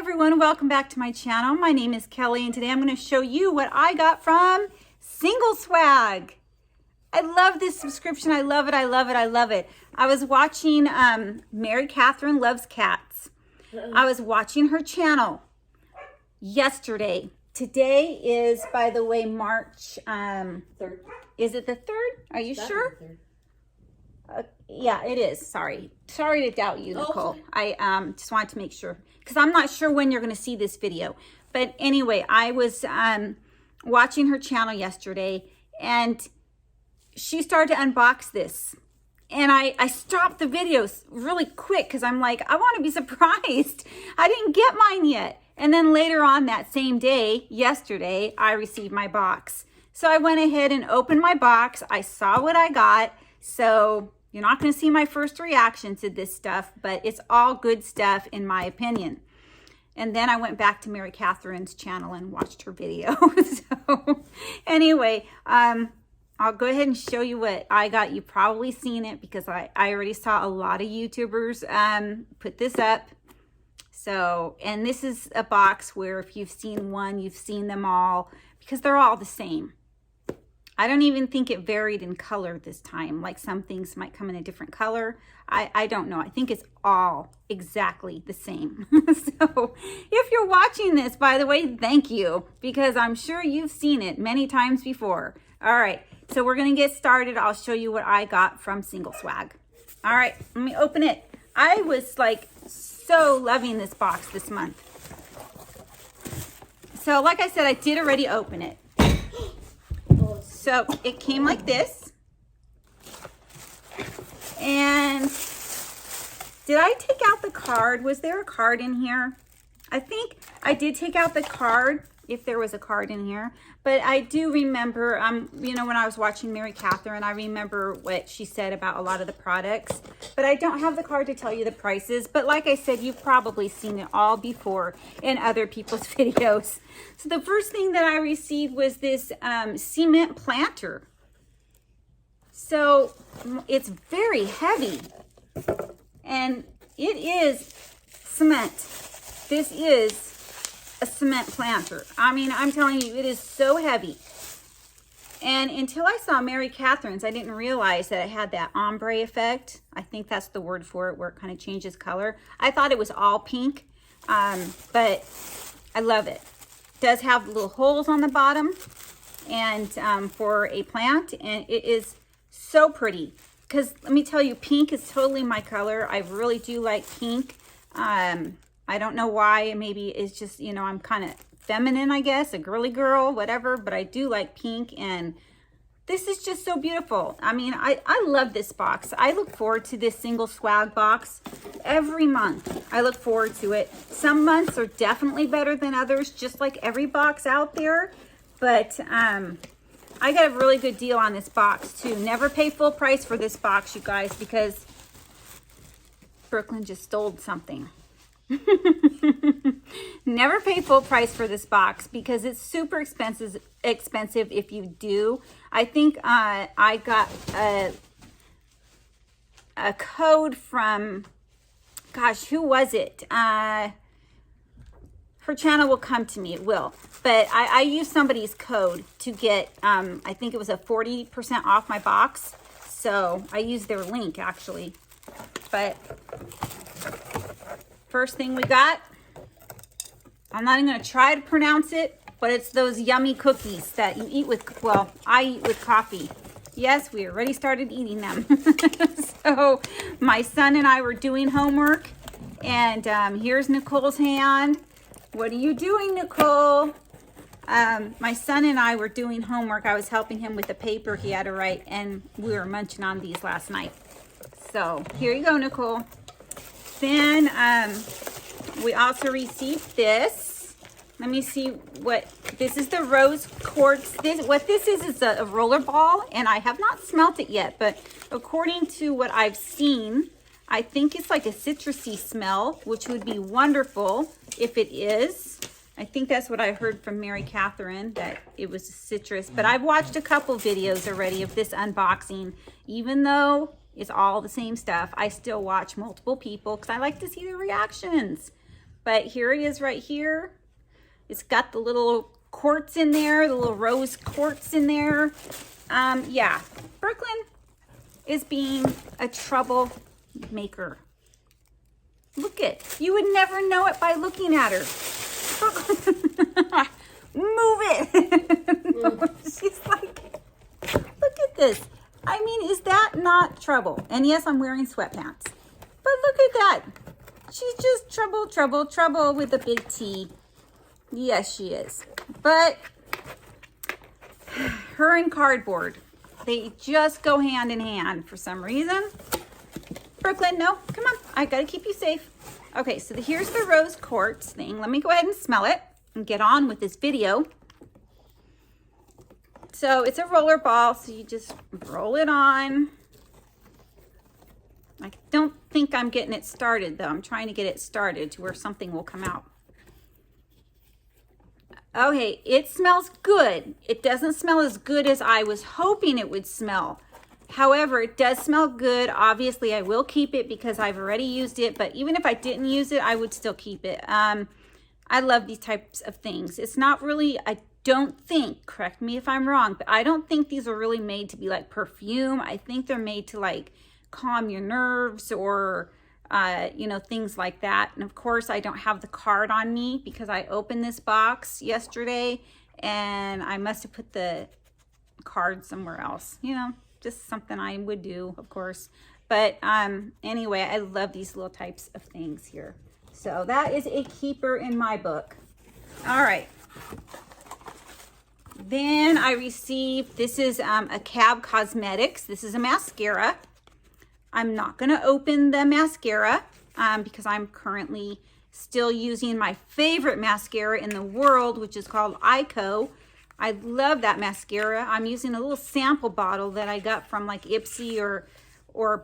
everyone, welcome back to my channel. My name is Kelly and today I'm going to show you what I got from Singlesswag. I love this subscription. I love it. I love it. I love it. I was watching Mary Catherine Loves Cats. I was watching her channel yesterday. Today is, by the way, March 3rd. Is it the 3rd? Are you sure? Yeah, it is. Sorry to doubt you, Nicole. I just wanted to make sure because I'm not sure when you're going to see this video. But anyway, I was watching her channel yesterday and she started to unbox this. And I stopped the videos really quick because I'm like, I want to be surprised. I didn't get mine yet. And then later on that same day, yesterday, I received my box. So I went ahead and opened my box. I saw what I got. So you're not going to see my first reaction to this stuff, but it's all good stuff in my opinion. And then I went back to Mary Catherine's channel and watched her video. So anyway, I'll go ahead and show you what I got. You've probably seen it because I already saw a lot of YouTubers put this up. So, and this is a box where if you've seen one, you've seen them all because they're all the same. I don't even think it varied in color this time. Like some things might come in a different color. I don't know. I think it's all exactly the same. So if you're watching this, by the way, thank you because I'm sure you've seen it many times before. All right, so we're going to get started. I'll show you what I got from Singlesswag. All right, let me open it. I was like so loving this box this month. So like I said, I did already open it. So it came like this. And did I take out the card? Was there a card in here? I think I did take out the card, if there was a card in here. But I do remember, you know, when I was watching Mary Catherine, I remember what she said about a lot of the products. But I don't have the card to tell you the prices. But like I said, you've probably seen it all before in other people's videos. So the first thing that I received was this cement planter. So it's very heavy. And it is cement. This is a cement planter. I mean, I'm telling you, it is so heavy. And until I saw Mary Catherine's, I didn't realize that it had that ombre effect. I think that's the word for it, where it kind of changes color. I thought it was all pink, but I love it. It does have little holes on the bottom and for a plant, and it is so pretty. Because let me tell you, pink is totally my color. I really do like pink. I don't know why. Maybe it's just, you know, I'm kind of feminine, I guess, a girly girl, whatever, but I do like pink, and this is just so beautiful. I mean, I love this box. I look forward to this Singlesswag box every month. I look forward to it. Some months are definitely better than others, just like every box out there, but I got a really good deal on this box too. Never pay full price for this box, you guys, because Brooklyn just stole something. Never pay full price for this box because it's super expensive if you do. I think I got a code from, gosh, who was it? Her channel will come to me, it will. But I used somebody's code to get, I think it was a 40% off my box. So I used their link actually. But first thing we got, I'm not even going to try to pronounce it, but it's those yummy cookies that you eat with, well, I eat with coffee. Yes, we already started eating them. So my son and I were doing homework, and here's Nicole's hand. What are you doing, Nicole? My son and I were doing homework. I was helping him with the paper he had to write, and we were munching on these last night. So here you go, Nicole. Then we also received this. Let me see what this is. The rose quartz. What this is a rollerball, and I have not smelt it yet, but according to what I've seen, I think it's like a citrusy smell, which would be wonderful if it is. I think that's what I heard from Mary Catherine, that it was citrus. But I've watched a couple videos already of this unboxing, even though it's all the same stuff. I still watch multiple people because I like to see the reactions. but here it is right here. It's got the little quartz in there, the little rose quartz in there. Yeah, Brooklyn is being a troublemaker. Look it. You would never know it by looking at her. Move it. She's like, look at this. I mean, is that not trouble? And yes, I'm wearing sweatpants. But look at that. She's just trouble with a big T. Yes, she is. But her and cardboard, they just go hand in hand for some reason. Brooklyn, no, come on. I gotta keep you safe. Okay, so here's the rose quartz thing. Let me go ahead and smell it and get on with this video. So it's a rollerball, so you just roll it on. I don't think I'm getting it started though. I'm trying to get it started to where something will come out. Okay, it smells good. It doesn't smell as good as I was hoping it would smell. However, it does smell good. Obviously, I will keep it because I've already used it, but even if I didn't use it, I would still keep it. I love these types of things. It's not really, I don't think, correct me if I'm wrong, but I don't think these are really made to be like perfume. I think they're made to like calm your nerves or, you know, things like that. And of course, I don't have the card on me because I opened this box yesterday and I must have put the card somewhere else, you know. Just something I would do, of course. But anyway, I love these little types of things here. So that is a keeper in my book. All right. Then I received, this is a Cab Cosmetics. This is a mascara. I'm not going to open the mascara because I'm currently still using my favorite mascara in the world, which is called Ico. I love that mascara. I'm using a little sample bottle that I got from like Ipsy or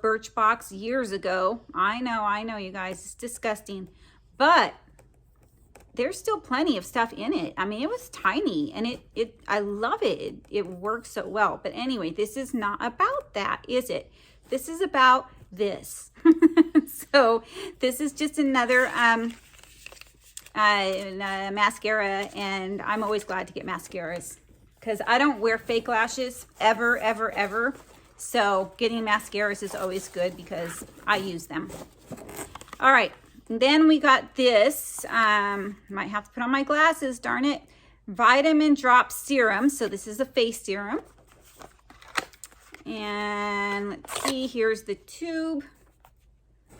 Birchbox years ago. I know, you guys, it's disgusting. But there's still plenty of stuff in it. I mean, it was tiny and I love it. It works so well. But anyway, this is not about that, is it? This is about this. So this is just another mascara, and I'm always glad to get mascaras because I don't wear fake lashes ever. So getting mascaras is always good because I use them. All right, and then we got this. Might have to put on my glasses, darn it. Vitamin Drop Serum. So this is a face serum. And let's see, here's the tube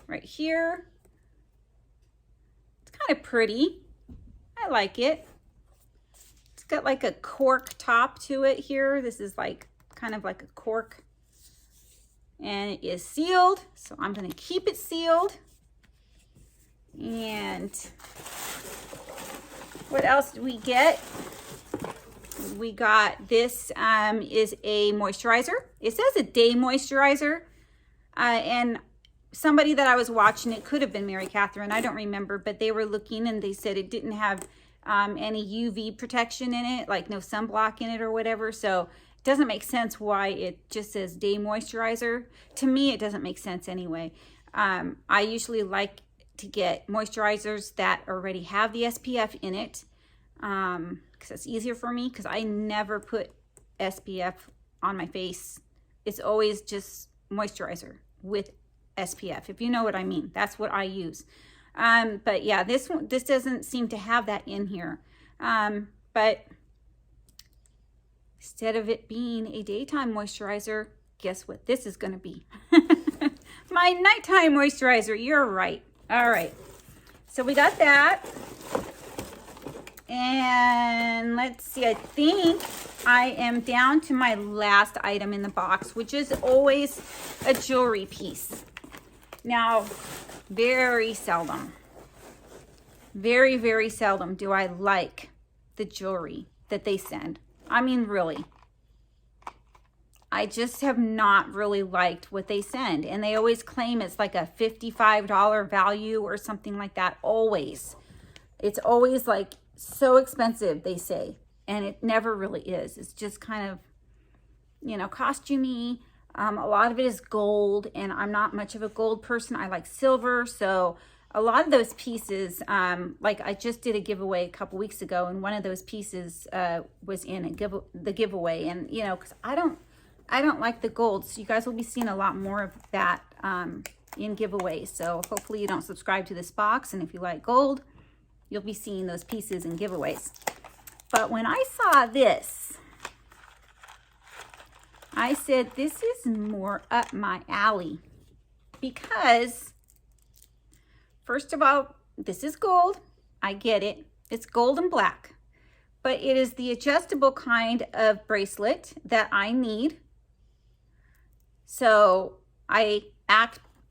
right here. Kind of pretty. I like it. It's got like a cork top to it here. This is like kind of like a cork, and it is sealed, so I'm going to keep it sealed. And what else did we get? We got this is a moisturizer. It says a day moisturizer, and somebody that I was watching, it could have been Mary Catherine, I don't remember, but they were looking and they said it didn't have any UV protection in it, like no sunblock in it or whatever. So it doesn't make sense why it just says day moisturizer. To me, it doesn't make sense anyway. I usually like to get moisturizers that already have the SPF in it because it's easier for me because I never put SPF on my face. It's always just moisturizer with SPF, if you know what I mean. That's what I use. But yeah, this doesn't seem to have that in here. But instead of it being a daytime moisturizer, guess what this is going to be? My nighttime moisturizer. You're right. All right. So we got that. And let's see, I think I am down to my last item in the box, which is always a jewelry piece. Now, very seldom, very seldom do I like the jewelry that they send. I mean, really. I just have not really liked what they send. And they always claim it's like a $55 value or something like that, always. It's always like so expensive, they say. And it never really is. It's just kind of, you know, costumey. A lot of it is gold, and I'm not much of a gold person. I like silver, so a lot of those pieces, like I just did a giveaway a couple weeks ago, and one of those pieces was in the giveaway. And you know, because I don't like the gold, so you guys will be seeing a lot more of that in giveaways. So hopefully you don't subscribe to this box, and if you like gold, you'll be seeing those pieces in giveaways. But when I saw this, I said, this is more up my alley, because first of all, this is gold. I get it. It's gold and black, but it is the adjustable kind of bracelet that I need. So I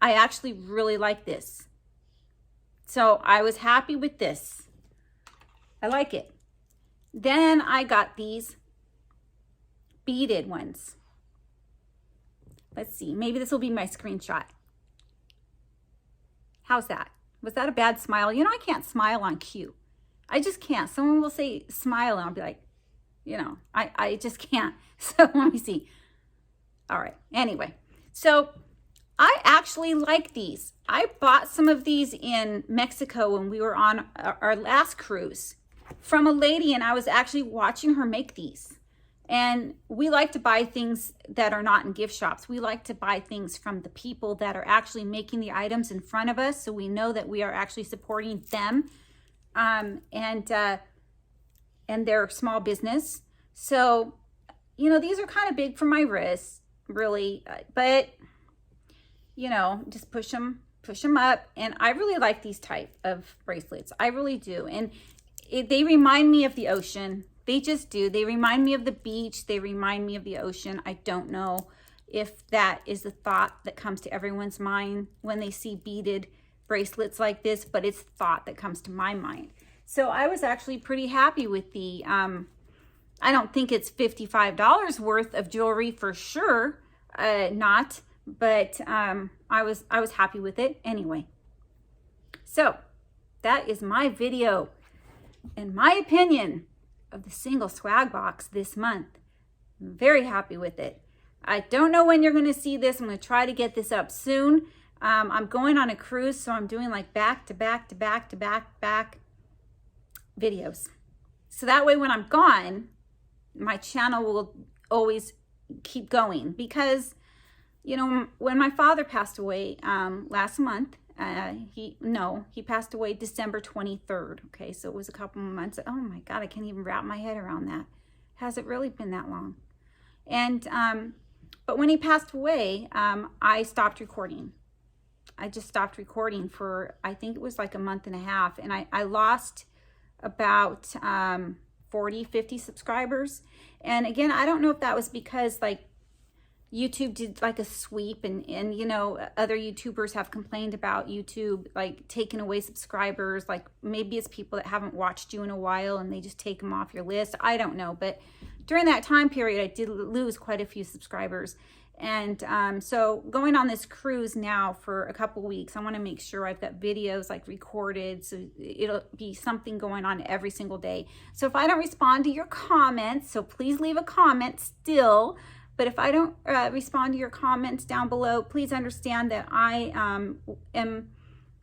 actually really like this. So I was happy with this. I like it. Then I got these beaded ones. Let's see, maybe this will be my screenshot. How's that? Was that a bad smile? You know, I can't smile on cue. I just can't. Someone will say smile and I'll be like, you know, I just can't. So let me see. All right, anyway. So I actually like these. I bought some of these in Mexico when we were on our last cruise from a lady, and I was actually watching her make these. And we like to buy things that are not in gift shops. We like to buy things from the people that are actually making the items in front of us, so we know that we are actually supporting them and their small business. So, you know, these are kind of big for my wrist, really, but you know, just push them up. And I really like these type of bracelets. I really do. And they remind me of the ocean. They just do. They remind me of the beach. They remind me of the ocean. I don't know if that is the thought that comes to everyone's mind when they see beaded bracelets like this, but it's the thought that comes to my mind. So I was actually pretty happy with the, I don't think it's $55 worth of jewelry for sure, not, but I was happy with it anyway. So that is my video and my opinion of the single swag box this month. I'm very happy with it. I don't know when you're going to see this. I'm going to try to get this up soon. I'm going on a cruise, so I'm doing like back to back videos. So that way when I'm gone, my channel will always keep going, because you know, when my father passed away last month, he passed away December 23rd. Okay, so it was a couple of months. Oh my God, I can't even wrap my head around that. Has it really been that long? And but when he passed away, I stopped recording. I just stopped recording for, I think it was like a month and a half, and I lost about 40, 50 subscribers. And again, I don't know if that was because like YouTube did like a sweep, and you know, other YouTubers have complained about YouTube like taking away subscribers. Like maybe it's people that haven't watched you in a while and they just take them off your list. I don't know, but during that time period, I did lose quite a few subscribers. And so going on this cruise now for a couple weeks, I want to make sure I've got videos like recorded, so it'll be something going on every single day. So if I don't respond to your comments, so please leave a comment still. But if I don't respond to your comments down below, please understand that I am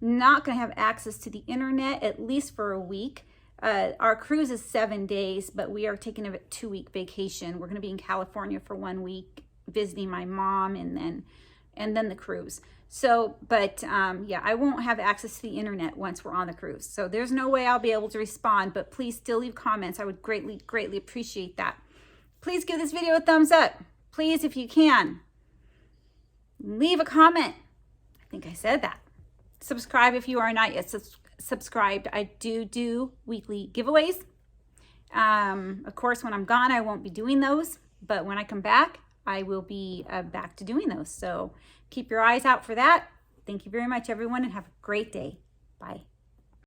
not going to have access to the internet, at least for a week. Our cruise is 7 days, but we are taking a 2-week vacation. We're going to be in California for 1 week, visiting my mom, and then the cruise. So, but yeah, I won't have access to the internet once we're on the cruise. So there's no way I'll be able to respond, but please still leave comments. I would greatly appreciate that. Please give this video a thumbs up. Please, if you can, leave a comment. I think I said that. Subscribe if you are not yet subscribed. I do weekly giveaways. Of course, when I'm gone, I won't be doing those. But when I come back, I will be back to doing those. So keep your eyes out for that. Thank you very much, everyone, and have a great day. Bye.